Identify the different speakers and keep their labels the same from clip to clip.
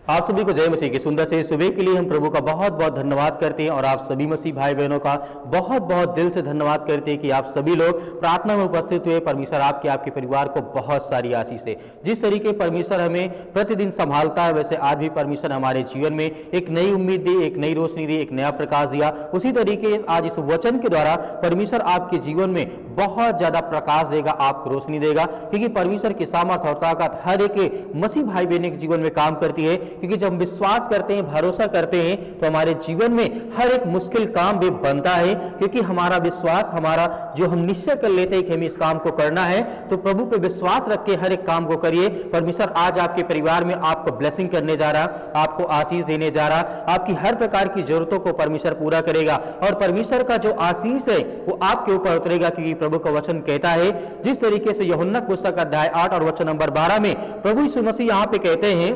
Speaker 1: आप सभी को जय मसीह की सुंदर से सुबह के लिए हम प्रभु का बहुत बहुत धन्यवाद करते हैं और आप सभी मसीह भाई बहनों का बहुत बहुत दिल से धन्यवाद करते हैं कि आप सभी लोग प्रार्थना में उपस्थित हुए। परमेश्वर आपके परिवार को बहुत सारी आशीष है। जिस तरीके परमेश्वर हमें प्रतिदिन संभालता है, वैसे आज भी परमेश्वर हमारे जीवन में एक नई उम्मीद दी, एक नई रोशनी दी, एक नया प्रकाश दिया। उसी तरीके आज इस वचन के द्वारा परमेश्वर आपके जीवन में बहुत ज्यादा प्रकाश देगा, आपको रोशनी देगा, क्योंकि परमेश्वर की सामर्थ और ताकत हर एक मसीह भाई बहन के जीवन में काम करती है। क्योंकि जब हम विश्वास करते हैं, भरोसा करते हैं, तो हमारे जीवन में हर एक मुश्किल काम भी बनता है, क्योंकि हमारा विश्वास, हमारा जो हम निश्चय कर लेते हैं कि हमें इस काम को करना है, तो प्रभु पे विश्वास रख के हर एक काम को करिए। परमेश्वर आज आपके परिवार में आपको ब्लेसिंग करने जा रहा, आपको आशीष देने जा रहा, आपकी हर प्रकार की जरूरतों को परमेश्वर पूरा करेगा और परमेश्वर का जो आशीष है वो आपके ऊपर उतरेगा। क्योंकि प्रभु का वचन कहता है, जिस तरीके से यूहन्ना पुस्तक अध्याय 8 और वचन नंबर 12 में प्रभु यीशु मसीह यहाँ पे कहते हैं,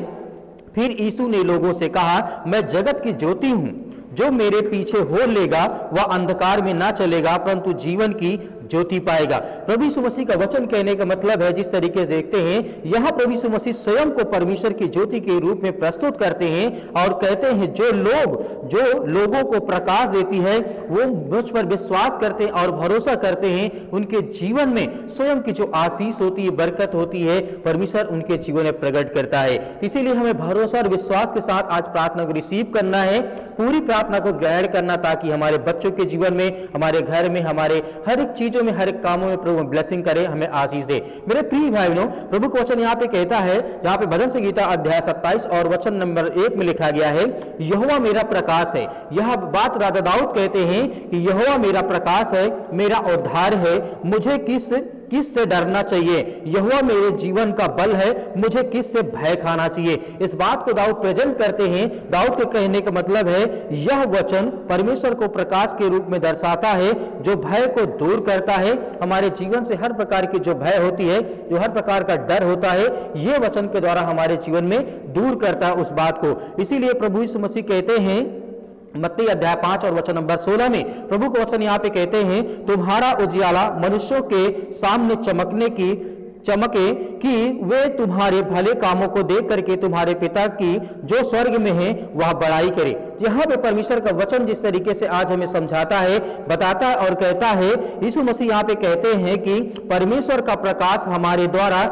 Speaker 1: फिर यीशु ने लोगों से कहा, मैं जगत की ज्योति हूं, जो मेरे पीछे हो लेगा वह अंधकार में ना चलेगा परंतु जीवन की ज्योति पाएगा। प्रभु यीशु मसीह का वचन कहने का मतलब है, जिस तरीके से देखते हैं यहाँ प्रभु यीशु मसीह स्वयं को परमेश्वर की ज्योति के रूप में प्रस्तुत करते हैं और कहते हैं जो लोगों को प्रकाश देती है, वो मुझ पर विश्वास करते हैं और भरोसा करते हैं, उनके जीवन में स्वयं की जो आशीष होती है, बरकत होती है, परमेश्वर उनके जीवन में प्रकट करता है। इसीलिए हमें भरोसा और विश्वास के साथ आज प्रार्थना को रिसीव करना है, पूरी प्रार्थना को ग्रहण करना, ताकि हमारे बच्चों के जीवन में, हमारे घर में, हमारे हर एक चीजों में, हर एक कामों में प्रभु ब्लेसिंग करे, हमें आशीष दे। मेरे प्रिय भाई बहनों, प्रभु का वचन यहाँ पे कहता है, यहाँ पे भजन संगीता अध्याय 27 और वचन नंबर 1 में लिखा गया है, यहोवा मेरा प्रकाश है। यह बात राजा दाऊद कहते हैं कि यहोवा मेरा प्रकाश है, मेरा उद्धार है, मुझे किससे डरना चाहिए। यहोवा मेरे जीवन का बल है, मुझे किससे भय खाना चाहिए। इस बात को दाऊद प्रेजेंट करते हैं। दाऊद के कहने का मतलब है, यह वचन परमेश्वर को प्रकाश के रूप में दर्शाता है, जो भय को दूर करता है। हमारे जीवन से हर प्रकार की जो भय होती है, जो हर प्रकार का डर होता है, यह वचन के द्वारा हमारे जीवन में दूर करता है उस बात को। इसीलिए प्रभु यीशु मसीह कहते हैं मत्ती अध्याय 5 और वचन नंबर 16 में प्रभु का वचन यहाँ पे कहते हैं, तुम्हारा उजियाला मनुष्यों के सामने चमके कि वे तुम्हारे भले कामों को देख करके तुम्हारे पिता की जो स्वर्ग में है वह बड़ाई करे। यहाँ पे परमेश्वर का वचन जिस तरीके से आज हमें समझाता है, बताता है और कहता है, यीशु मसीह यहाँ पे कहते हैं कि परमेश्वर का प्रकाश हमारे द्वारा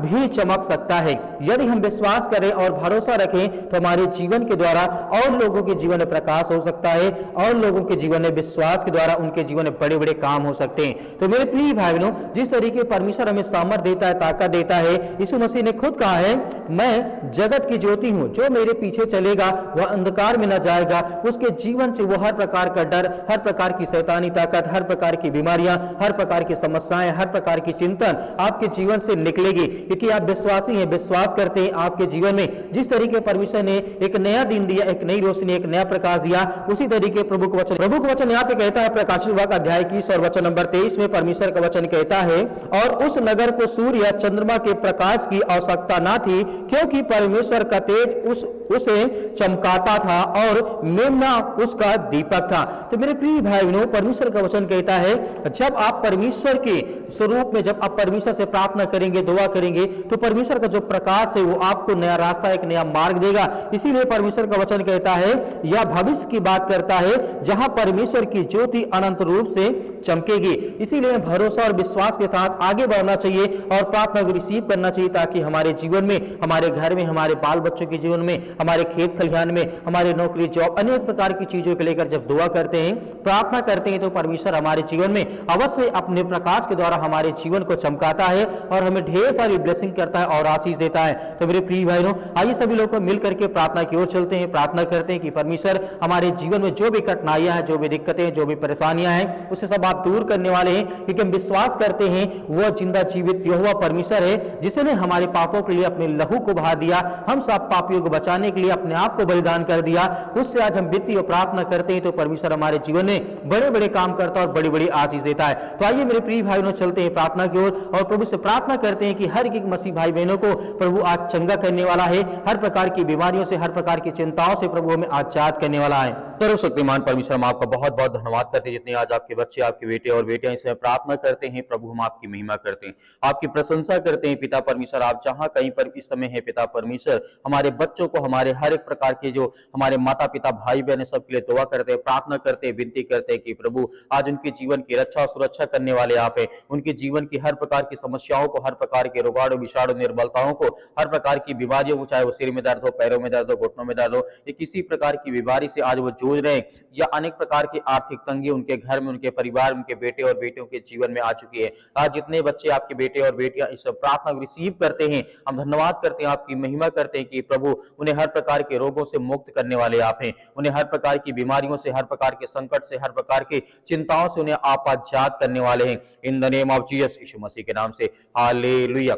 Speaker 1: भी चमक सकता है। यदि हम विश्वास करें और भरोसा रखें तो हमारे जीवन के द्वारा और लोगों के जीवन में प्रकाश हो सकता है और लोगों के जीवन में विश्वास के द्वारा उनके जीवन में बड़े बड़े काम हो सकते हैं। तो मेरे प्रिय भाई बहनों, जिस तरीके परमेश्वर हमें सामर्थ देता है, ताकत देता है, यीशु मसीह ने खुद कहा है, मैं जगत की ज्योति हूं, जो मेरे पीछे चलेगा वह अंधकार में न जाएगा। उसके जीवन से वो हर प्रकार का डर, हर प्रकार की शैतानी ताकत, हर प्रकार की बीमारियां, हर प्रकार की समस्याएं, हर प्रकार की चिंतन आपके जीवन से निकलेगी, क्योंकि आप विश्वासी हैं, विश्वास करते हैं। आपके जीवन में जिस तरीके परमेश्वर ने एक नया दिन दिया, एक नई रोशनी, एक नया प्रकाश दिया, उसी तरीके प्रभु का वचन यहाँ पे कहता है, प्रकाशित वाक्य अध्याय 21 और वचन नंबर 23 में परमेश्वर का वचन कहता है, और उस नगर को सूर्य या चंद्रमा के प्रकाश की आवश्यकता ना थी, क्योंकि परमेश्वर का तेज उसे चमकाता था और मेमना उसका दीपक था। तो मेरे प्रिय भाई बहनों, परमेश्वर का वचन कहता है, जब आप परमेश्वर के स्वरूप में, जब आप परमेश्वर से प्रार्थना करेंगे, दुआ करेंगे, तो परमेश्वर का जो प्रकाश है वो आपको नया रास्ता, एक नया मार्ग देगा। इसीलिए परमेश्वर का वचन कहता है, यह भविष्य की बात करता है, जहां परमेश्वर की ज्योति अनंत रूप से चमकेगी। इसीलिए भरोसा और विश्वास के साथ आगे बढ़ना चाहिए और प्रार्थना को रिसीव करना चाहिए, ताकि हमारे जीवन में, हमारे घर में, हमारे बाल बच्चों के जीवन में, हमारे खेत खलिहान में, हमारे नौकरी, जॉब, अनेक प्रकार की चीजों को लेकर जब दुआ करते हैं, प्रार्थना करते हैं, तो परमेश्वर हमारे जीवन में अवश्य अपने प्रकाश के द्वारा हमारे जीवन को चमकाता है और हमें ढेर सारी ब्लेसिंग करता है और आशीष देता है। तो मेरे प्रिय भाइयों, आइए सभी लोग मिलकर के प्रार्थना की ओर चलते हैं। प्रार्थना करते हैं कि परमेश्वर हमारे जीवन में जो भी कठिनाइयां हैं, जो भी दिक्कतें, जो भी परेशानियां हैं, उसे सब आप दूर करने वाले हैं, क्योंकि हम विश्वास करते हैं वह जिंदा जीवित यहोवा परमेश्वर है, जिसने हमारे पापों के लिए अपने लहू को बहा दिया, हम सब पापियों को बचाने के लिए अपने आप को बलिदान कर दिया। उससे आज हम वित्तीय और प्रार्थना करते हैं, तो परमेश्वर हमारे जीवन में बड़े बड़े काम करता है और बड़ी बड़ी आशीष देता है। तो आइए मेरे प्रिय भाइयों, चलते हैं प्रार्थना की ओर और प्रभु से प्रार्थना करते हैं कि हर एक मसीह भाई बहनों को प्रभु आज चंगा करने वाला है, हर प्रकार की बीमारियों से, हर प्रकार की चिंताओं से प्रभु हमें आजाद करने वाला है। सर्वशक्तिमान परमेश्वर, हम आपका बहुत बहुत धन्यवाद करते हैं जितने आज आपके बच्चे, आपके बेटे और बेटियां इसमें प्रार्थना करते हैं। प्रभु हम आपकी महिमा करते हैं, आपकी प्रशंसा करते हैं पिता परमेश्वर। आप जहां कहीं पर इस समय है पिता परमेश्वर, हमारे बच्चों को, हमारे हर एक प्रकार के जो हमारे माता पिता भाई बहन सबके लिए दुआ करते हैं, प्रार्थना करते हैं, विनती करते हैं कि प्रभु आज उनके जीवन की रक्षा और सुरक्षा करने वाले आप हैं। उनके जीवन की हर प्रकार की समस्याओं को, हर प्रकार के रोगाणु विषाणु निर्बलताओं को, हर प्रकार की बीमारियों को, चाहे वो सिर में दर्द हो, पैरों में दर्द हो, घुटनों में दर्द हो, या किसी प्रकार की बीमारी से आज वो जूझ रहे हैं, या अनेक प्रकार की आर्थिक तंगी उनके घर में, उनके परिवार, उनके बेटे और बेटियों के जीवन में आ चुकी है। आज जितने बच्चे आपके बेटे और बेटियां इस प्रार्थना को रिसीव करते हैं, हम धन्यवाद करते हैं, आपकी महिमा करते हैं कि प्रभु उन्हें हर प्रकार के रोगों से मुक्त करने वाले आप हैं। उन्हें हर प्रकार की बीमारियों से, हर प्रकार के संकट से, हर प्रकार की चिंताओं से उन्हें आप आजाद करने वाले हैं। In the name of Jesus, यीशु मसीह के नाम से, हालेलुया,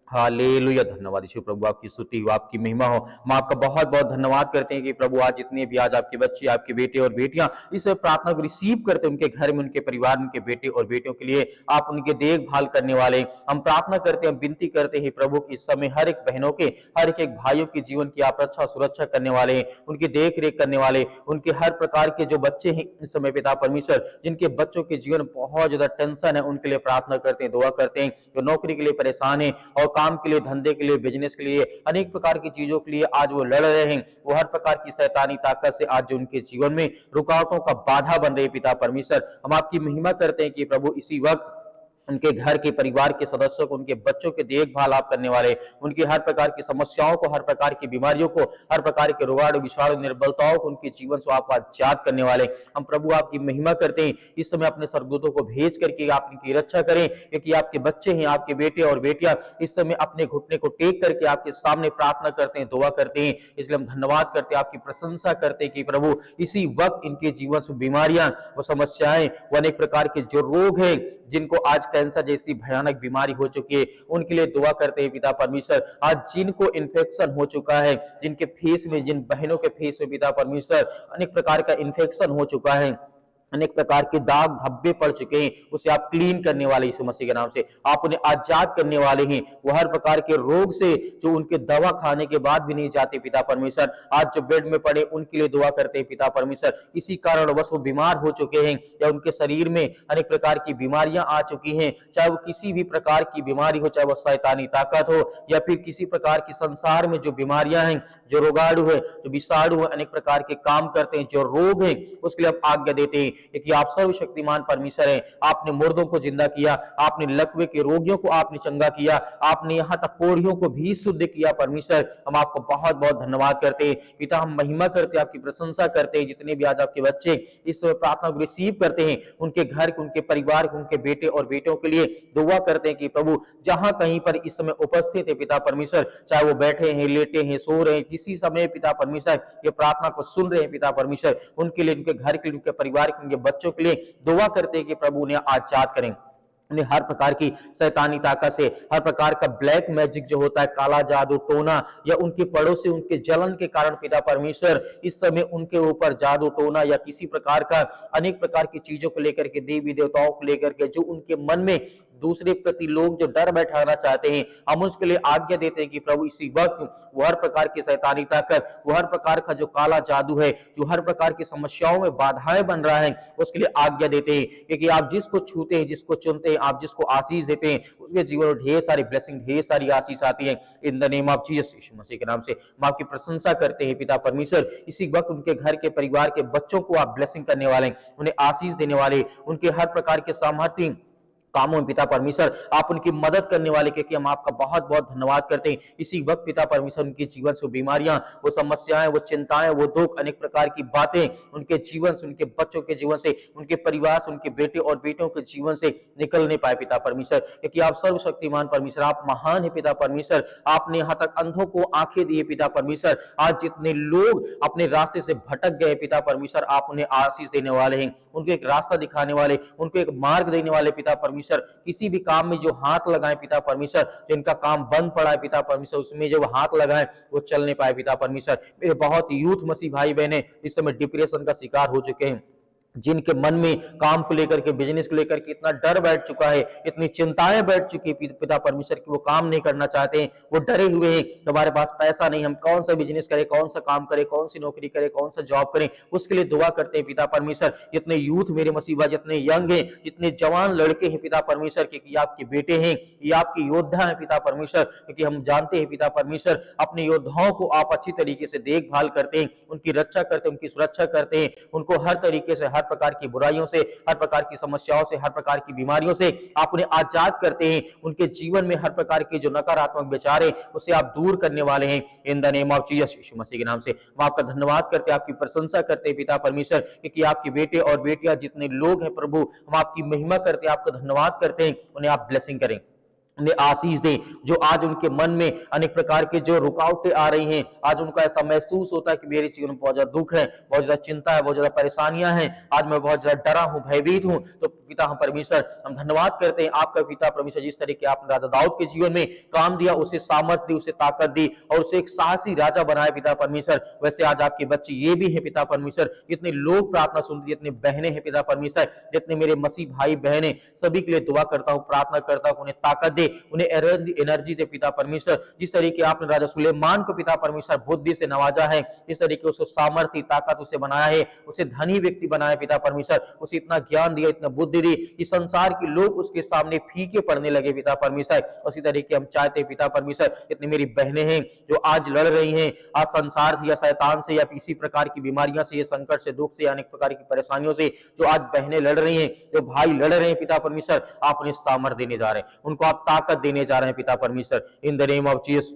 Speaker 1: हालेलुया। धन्यवाद यीशु प्रभु, आपकी स्तुति हो, आपकी महिमा हो। हम आपका बहुत बहुत धन्यवाद करते हैं कि प्रभु आज जितने भी आज आपके बच्चे, आपके बेटे और बेटियां इस प्रार्थना को रिसीव करते हैं, उनके घर में, उनके परिवार में, उनके बेटे और बेटियों के लिए आप उनके देखभाल करने वाले, हम प्रार्थना करते हैं, विनती करते हैं प्रभु कि इस समय हर एक बहनों के, हर एक भाइयों के जीवन की आप रक्षा सुरक्षा करने वाले हैं, उनकी देख रेख करने वाले, उनके हर प्रकार के जो बच्चे हैं इस समय पिता परमेश्वर, जिनके बच्चों के जीवन बहुत ज्यादा टेंशन है, उनके लिए प्रार्थना करते हैं, दुआ करते हैं। जो नौकरी के लिए परेशान है और काम के लिए, धंधे के लिए, बिजनेस के लिए, अनेक प्रकार की चीजों के लिए आज वो लड़ रहे हैं, वो हर प्रकार की शैतानी ताकत से आज जो उनके जीवन में रुकावटों का बाधा बन रही है पिता परमेश्वर, हम आपकी महिमा करते हैं कि प्रभु इसी वक्त उनके घर के परिवार के सदस्यों को, उनके बच्चों के देखभाल आप करने वाले, उनकी हर प्रकार की समस्याओं को, हर प्रकार की बीमारियों को, हर प्रकार के रोगाणु विषाणु निर्बलताओं को उनके जीवन से आप आजाद करने वाले, हम प्रभु आपकी महिमा करते हैं। इस समय अपने स्वर्गदूतों को भेज करके आप इनकी रक्षा करें, क्योंकि आपके बच्चे हैं, आपके बेटे और बेटियां इस समय अपने घुटने को टेक करके आपके सामने प्रार्थना करते हैं, दुआ करते हैं। इसलिए हम धन्यवाद करते हैं, आपकी प्रशंसा करते हैं कि प्रभु इसी वक्त इनके जीवन से बीमारियां, वो समस्याएं, वो अनेक प्रकार के जो रोग हैं, जिनको आज कैंसर जैसी भयानक बीमारी हो चुकी है, उनके लिए दुआ करते हैं पिता परमेश्वर। आज जिनको इन्फेक्शन हो चुका है, जिनके फेस में, जिन बहनों के फेस में पिता परमेश्वर अनेक प्रकार का इन्फेक्शन हो चुका है, अनेक प्रकार के दाग धब्बे पड़ चुके हैं, उसे आप क्लीन करने वाले यीशु मसीह के नाम से आप उन्हें आजाद करने वाले हैं। वो हर प्रकार के रोग से जो उनके दवा खाने के बाद भी नहीं जाते पिता परमेश्वर, आज जो बेड में पड़े उनके लिए दुआ करते हैं पिता परमेश्वर। इसी कारणवश वो बीमार हो चुके हैं या उनके शरीर में अनेक प्रकार की बीमारियां आ चुकी हैं, चाहे वो किसी भी प्रकार की बीमारी हो, चाहे वो शैतानी ताकत हो या फिर किसी प्रकार की संसार में जो बीमारियां हैं, जो रोगाणु है, जो विषाणु है, अनेक प्रकार के काम करते हैं, जो रोग है, उसके लिए आप आज्ञा देते हैं कि आप सर्वशक्तिमान परमेश्वर हैं। आपने मुर्दों को जिंदा किया, आपने लकवे के रोगियों को आपने चंगा किया, आपने यहाँ तक कोढ़ियों को भी शुद्ध किया परमेश्वर। हम आपको बहुत बहुत धन्यवाद करते हैं पिता, हम महिमा करते हैं, आपकी प्रशंसा करते हैं। जितने भी आज आपके बच्चे इस प्रार्थना को रिसीव करते हैं, उनके घर के, उनके परिवार के, उनके बेटे और बेटियों के लिए दुआ करते हैं कि प्रभु जहां कहीं पर इस समय उपस्थित है पिता परमेश्वर, चाहे वो बैठे हैं, लेटे हैं, सो रहे हैं, किसी समय पिता परमेश्वर ये प्रार्थना को सुन रहे हैं पिता परमेश्वर, उनके लिए, उनके घर के लिए, उनके परिवार के, उनके बच्चों के लिए दुआ करते हैं कि प्रभु उन्हें आजाद करें, उन्हें हर प्रकार की शैतानी ताकत से, हर प्रकार का ब्लैक मैजिक जो होता है, काला जादू टोना, या उनके पड़ोसी उनके जलन के कारण पिता परमेश्वर इस समय उनके ऊपर जादू टोना या किसी प्रकार का अनेक प्रकार की चीजों को लेकर के, देवी देवताओं को लेकर के जो उनके मन में दूसरे प्रति लोग जो डर बैठाना चाहते हैं, हम उसके लिए आज्ञा देते हैं कि प्रभु इसी वक्त वो हर प्रकार की शैतानी ताकत, वो हर प्रकार का जो काला जादू है, जो हर प्रकार की समस्याओं में बाधाएं बन रहा है, उसके लिए आज्ञा देते हैं। क्योंकि आप जिसको छूते हैं, जिसको चुनते हैं, आप जिसको आशीष देते हैं, उसके जीवन में ढेर सारी ब्लेसिंग, ढेर सारी आशीष आती है। In the name of Jesus, यीशु मसीह के नाम से हम आपकी प्रशंसा करते हैं पिता परमेश्वर। इसी वक्त उनके घर के, परिवार के बच्चों को आप ब्लेसिंग करने वाले, उन्हें आशीष देने वाले, उनके हर प्रकार के सामर्थ्य कामों में पिता परमेश्वर आप उनकी मदद करने वाले, क्योंकि हम आपका बहुत बहुत धन्यवाद करते हैं। इसी वक्त पिता परमेश्वर उनके जीवन से बीमारियां, वो समस्याएं, वो चिंताएं, वो दुख, अनेक प्रकार की बातें उनके जीवन से, उनके बच्चों के जीवन से, उनके परिवार से, उनके बेटे और बेटियों के जीवन से निकल नहीं पाए पिता परमेश्वर, क्योंकि आप सर्वशक्तिमान परमेश्वर, आप महान है पिता परमेश्वर। आपने यहाँ तक अंधों को आंखें दी पिता परमेश्वर। आज जितने लोग अपने रास्ते से भटक गए पिता परमेश्वर, आप उन्हें आशीष देने वाले हैं, उनको एक रास्ता दिखाने वाले, उनको एक मार्ग देने वाले पिता परमेश्वर। किसी भी काम में जो हाथ लगाए पिता परमेश्वर, जिनका काम बंद पड़ा है पिता परमेश्वर, उसमें जो हाथ लगाए वो चल नहीं पाए पिता परमेश्वर। मेरे बहुत यूथ मसीह भाई बहने इस समय डिप्रेशन का शिकार हो चुके हैं, जिनके मन में काम को लेकर के, बिजनेस को लेकर के इतना डर बैठ चुका है, इतनी चिंताएं बैठ चुकी है पिता परमेश्वर की, वो काम नहीं करना चाहते हैं, वो डरे हुए हैं, हमारे पास पैसा नहीं, हम कौन सा बिजनेस करें, कौन सा काम करें, कौन सी नौकरी करें, कौन सा जॉब करें, उसके लिए दुआ करते हैं पिता परमेश्वर। जितने यूथ मेरे मसीबा, जितने यंग हैं, जितने जवान लड़के हैं पिता परमेश्वर के, कि आपके बेटे हैं, ये आपके योद्धा हैं पिता परमेश्वर, क्योंकि हम जानते हैं पिता परमेश्वर अपने योद्धाओं को आप अच्छी तरीके से देखभाल करते हैं, उनकी रक्षा करते हैं, उनकी सुरक्षा करते हैं, उनको हर तरीके से, हर प्रकार की बुराइयों से, हर प्रकार की समस्याओं से, हर प्रकार की बीमारियों से आप उन्हें आजाद करते हैं। उनके जीवन में हर प्रकार के जो नकारात्मक विचार है उसे आप दूर करने वाले हैं in the name of Jesus, यीशु मसीह के नाम से। हम आपका धन्यवाद करते हैं, आपकी प्रशंसा करते हैं पिता परमेश्वर, क्योंकि आपके बेटे और बेटियां जितने लोग हैं प्रभु, हम आपकी महिमा करते हैं, आपका धन्यवाद करते हैं, उन्हें आप ब्लेसिंग करें, उन्हें आशीष दें। जो आज उनके मन में अनेक प्रकार के जो रुकावटें आ रही हैं, आज उनको ऐसा महसूस होता है कि मेरे जीवन में बहुत ज्यादा दुख है, बहुत ज्यादा चिंता है, बहुत ज्यादा परेशानियां हैं, आज मैं बहुत ज्यादा डरा हूं, भयभीत हूं, तो पिता हम परमेश्वर हम धन्यवाद करते हैं आपका पिता परमेश्वर, जिस तरीके आपने राजा दाऊद के जीवन में काम दिया, उसे सामर्थ्य दी, उसे ताकत दी और उसे एक साहसी राजा बनाया पिता परमेश्वर। वैसे आज आपके बच्चे ये भी है पिता परमेश्वर, जितने लोग प्रार्थना सुनते, जितने बहनें हैं पिता परमेश्वर, जितने मेरे मसीह भाई बहनें, सभी के लिए दुआ करता हूं, प्रार्थना करता हूं, उन्हें ताकत दे, उन्हें एनर्जी दे पिता परमेश्वर। जिस तरीके आपने राजा सुलेमान को पिता परमेश्वर बुद्धि से नवाजा है, जिस तरीके उसको सामर्थ्य ताकत उसे बनाया है, उसे धनी व्यक्ति बनाया पिता परमेश्वर, उसे इतना ज्ञान दिया, इतना बुद्धि दी कि संसार के लोग उसके सामने फीके पड़ने लगे पिता परमेश्वर। उसी तरीके हम चाहते हैं पिता परमेश्वर, इतनी मेरी बहनें हैं जो आज लड़ रही हैं, आज संसार से या शैतान से या किसी प्रकार की बीमारियां से, संकट से, दुख से, अनेक प्रकार की परेशानियों से, जो आज बहनें लड़ रही हैं, जो भाई लड़ रहे हैं पिता परमेश्वर, आप उन्हें सामर्थ्य देने जा रहे हैं, उनको आप ताकत देने जा रहे हैं पिता परमेश्वर, in the name of Jesus,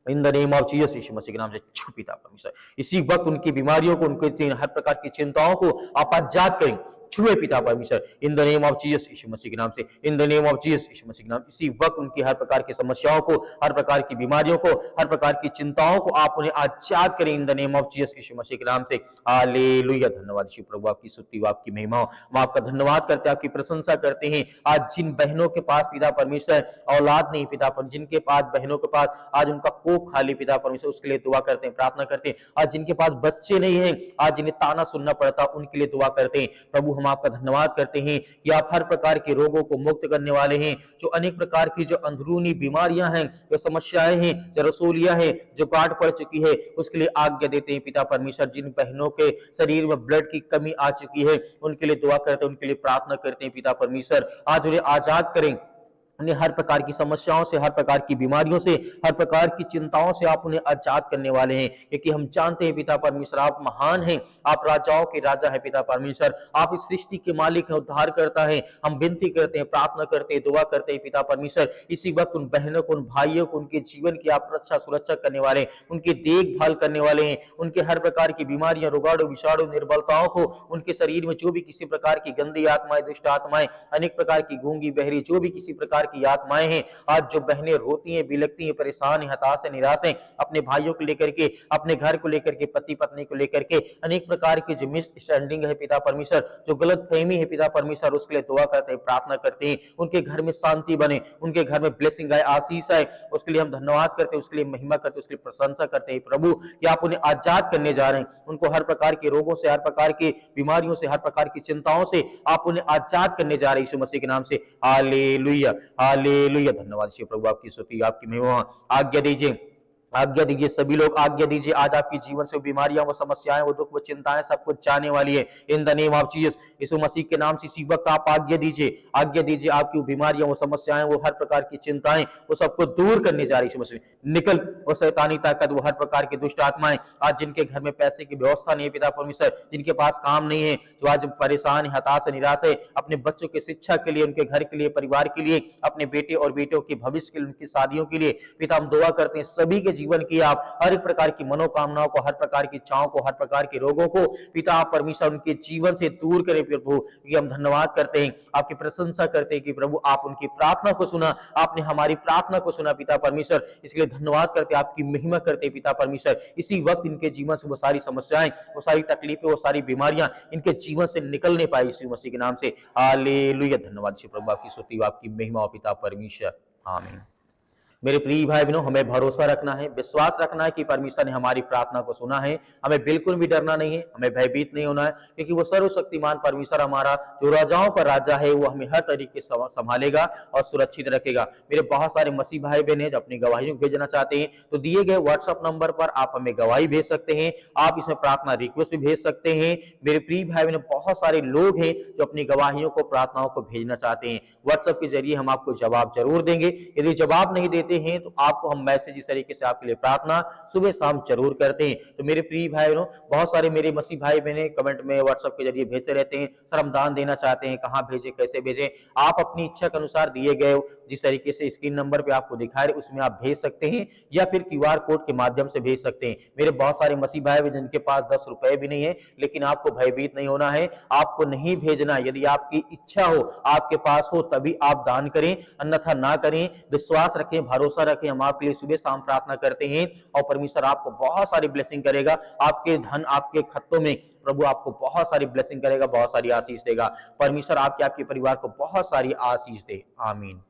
Speaker 1: in the name of Jesus, यीशु मसीह के नाम से छू पिता परमेश्वर। इसी वक्त उनकी बीमारियों को, उनके हर प्रकार की चिंताओं को आप आजाद करें, छुए पिता परमेश्वर, in the name of Jesus, यीशु मसीह के नाम से, in the name of Jesus, यीशु मसीह के नाम। इसी वक्त उनकी हर प्रकार की समस्याओं को, हर प्रकार की बीमारियों को, हर प्रकार की चिंताओं को आप उन्हें आजाद करें in the name of Jesus, यीशु मसीह के नाम से। हालेलुया, धन्यवाद यीशु प्रभु, आपकी स्तुति, आपकी महिमा। हम आपका धन्यवाद करते हैं, आपकी प्रशंसा करते हैं। आज जिन बहनों के पास पिता परमेश्वर औलाद नहीं पिता परमेश्वर, जिनके पास, बहनों के पास आज उनका कोख खाली पिता परमेश्वर, उसके लिए दुआ करते हैं, प्रार्थना करते हैं। आज जिनके पास बच्चे नहीं है, आज जिन्हें ताना सुनना पड़ता, उनके लिए दुआ करते हैं। प्रभु हम आपका धन्यवाद करते हैं कि आप हर प्रकार के रोगों को मुक्त करने वाले हैं, जो अनेक प्रकार की जो अंदरूनी बीमारियां हैं, जो समस्याएं हैं, जो रसोलियां हैं, जो गांठ पड़ चुकी है, उसके लिए आज्ञा देते हैं पिता परमेश्वर। जिन बहनों के शरीर में ब्लड की कमी आ चुकी है, उनके लिए दुआ करते हैं, उनके लिए प्रार्थना करते हैं पिता परमेश्वर, आज उन्हें आजाद करें, उन्हें हर प्रकार की समस्याओं से, हर प्रकार की बीमारियों से, हर प्रकार की चिंताओं से आप उन्हें आजाद करने वाले हैं, क्योंकि हम जानते हैं पिता परमेश्वर आप महान हैं, आप राजाओं के राजा हैं पिता परमेश्वर, आप इस सृष्टि के मालिक हैं, उद्धार करता है। हम विनती करते हैं, प्रार्थना करते हैं, दुआ करते हैं पिता परमेश्वर, इसी वक्त उन बहनों को, उन भाइयों को, उनके जीवन की आप रक्षा सुरक्षा करने वाले हैं, उनकी देखभाल करने वाले हैं, उनके हर प्रकार की बीमारियां, रोगाणु, विषाणु, निर्बलताओं को, उनके शरीर में जो भी किसी प्रकार की गंदी आत्माएं, दुष्ट आत्माएं, अनेक प्रकार की गूंगी बहरी, जो भी किसी प्रकार की आत्माएं हैं, आज जो बहनें रोती हैं, बिलखती हैं, परेशान हैं, हताश हैं, निराश हैं, अपने भाइयों को लेकर के, अपने घर को लेकर के, पति पत्नी को लेकर के, अनेक प्रकार की जो मिसअंडरस्टैंडिंग है पिता परमेश्वर, जो गलतफहमी है पिता परमेश्वर, उसके लिए दुआ करते हैं, प्रार्थना करते हैं, उनके घर में शांति बने, उनके घर में ब्लेसिंग आए, आशीष आए, उसके लिए हम धन्यवाद करते हैं, उसके लिए महिमा करते हैं, उसके लिए प्रशंसा करते हैं प्रभु कि आप उन्हें आजाद करने जा रहे हैं, उनको हर प्रकार के रोगों से, हर प्रकार की बीमारियों से, हर प्रकार की चिंताओं से आप उन्हें आजाद करने जा रहे हैं यीशु मसीह के नाम से। हालेलुया, हालेलुया, धन्यवाद यीशु प्रभु, आपकी स्तुति, आपकी महिमा। आज्ञा दीजिए, आज्ञा दीजिए, सभी लोग आज्ञा दीजिए, आज आपके जीवन से बीमारियां, वो समस्याएं, वो दुख, वो चिंताएं सब कुछ जाने वाली है in the name of Jesus, यीशु मसीह के नाम से। इसी वक्त आप आज्ञा दीजिए, आज्ञा दीजिए, आपकी बीमारियां, वो समस्याएं, वो हर प्रकार की चिंताएं, वो सबको दूर करने जा रही है यीशु मसीह। निकल वो शैतानी ताकत, वो हर प्रकार की दुष्ट आत्माएं, आज जिनके घर में पैसे की व्यवस्था नहीं है पिता परमेश्वर, जिनके पास काम नहीं है, जो आज परेशान है, हताश है, निराश है, अपने बच्चों की शिक्षा के लिए, उनके घर के लिए, परिवार के लिए, अपने बेटे और बेटियों के भविष्य के लिए, उनकी शादियों के लिए, पिता हम दुआ करते हैं सभी के जीवन की आप हर एक प्रकार की मनोकामनाओं को, हर प्रकार की इच्छाओं को, हर प्रकार के रोगों को पिता आप परमेश्वर उनके जीवन से दूर करें प्रभु। ये हम धन्यवाद करते हैं, आपकी प्रशंसा करते हैं कि प्रभु आप उनकी प्रार्थना को सुना, आपने हमारी प्रार्थना को सुना पिता परमेश्वर, इसलिए धन्यवाद करते हैं, आपकी महिमा करते हैं पिता परमेश्वर। इसी वक्त इनके जीवन से वो सारी समस्याएं, वो सारी तकलीफें, वो सारी बीमारियां इनके जीवन से निकलने पाए यीशु मसीह के नाम से। हालेलुया, धन्यवाद प्रभु, आपकी स्तुति, आपकी महिमा पिता परमेश्वर, आमीन। मेरे प्रिय भाई बहनों, हमें भरोसा रखना है, विश्वास रखना है कि परमेश्वर ने हमारी प्रार्थना को सुना है। हमें बिल्कुल भी डरना नहीं है, हमें भयभीत नहीं होना है, क्योंकि वो सर्वशक्तिमान परमेश्वर हमारा जो राजाओं का राजा है, वो हमें हर तरीके से संभालेगा और सुरक्षित रखेगा। मेरे बहुत सारे मसीह भाई बहन हैं जो अपनी गवाहियों को भेजना चाहते हैं, तो दिए गए व्हाट्सएप नंबर पर आप हमें गवाही भेज सकते हैं। आप इसमें प्रार्थना रिक्वेस्ट भी भेज सकते हैं। मेरे प्रिय भाई बहन, बहुत सारे लोग हैं जो अपनी गवाहियों को, प्रार्थनाओं को भेजना चाहते हैं। व्हाट्सएप के जरिए हम आपको जवाब जरूर देंगे। यदि जवाब नहीं देते हैं तो आपको हम मैसेज इस तरीके से आपके लिए प्रार्थना सुबह शाम जरूर करते हैं। तो मेरे प्रिय भाई बहनों, बहुत सारे मेरे मसीह भाई बहने कमेंट में व्हाट्सएप के जरिए भेजते रहते हैं, सर हम दान देना चाहते हैं, कहां भेजें, कैसे भेजें। आप अपनी इच्छा के अनुसार दिए गए जिस तरीके से स्क्रीन नंबर पे आपको दिखा रहे उसमें आप भेज सकते हैं, या फिर क्यूआर कोड के माध्यम से भेज सकते हैं। मेरे बहुत सारे मसीह भाई बहन जिनके पास 10 रुपए भी नहीं है, लेकिन आपको भयभीत नहीं होना है, आपको नहीं भेजना। यदि आपकी इच्छा हो, आपके पास हो, तभी आप दान करें, अन्यथा ना करें। विश्वास रखें, भरोसा रखें, हम आपके लिए सुबह शाम प्रार्थना करते हैं और परमेश्वर आपको बहुत सारी ब्लेसिंग करेगा। आपके धन, आपके खत्तों में प्रभु आपको बहुत सारी ब्लेसिंग करेगा, बहुत सारी आशीष देगा। परमेश्वर आपके परिवार को बहुत सारी आशीष दे। आमीन।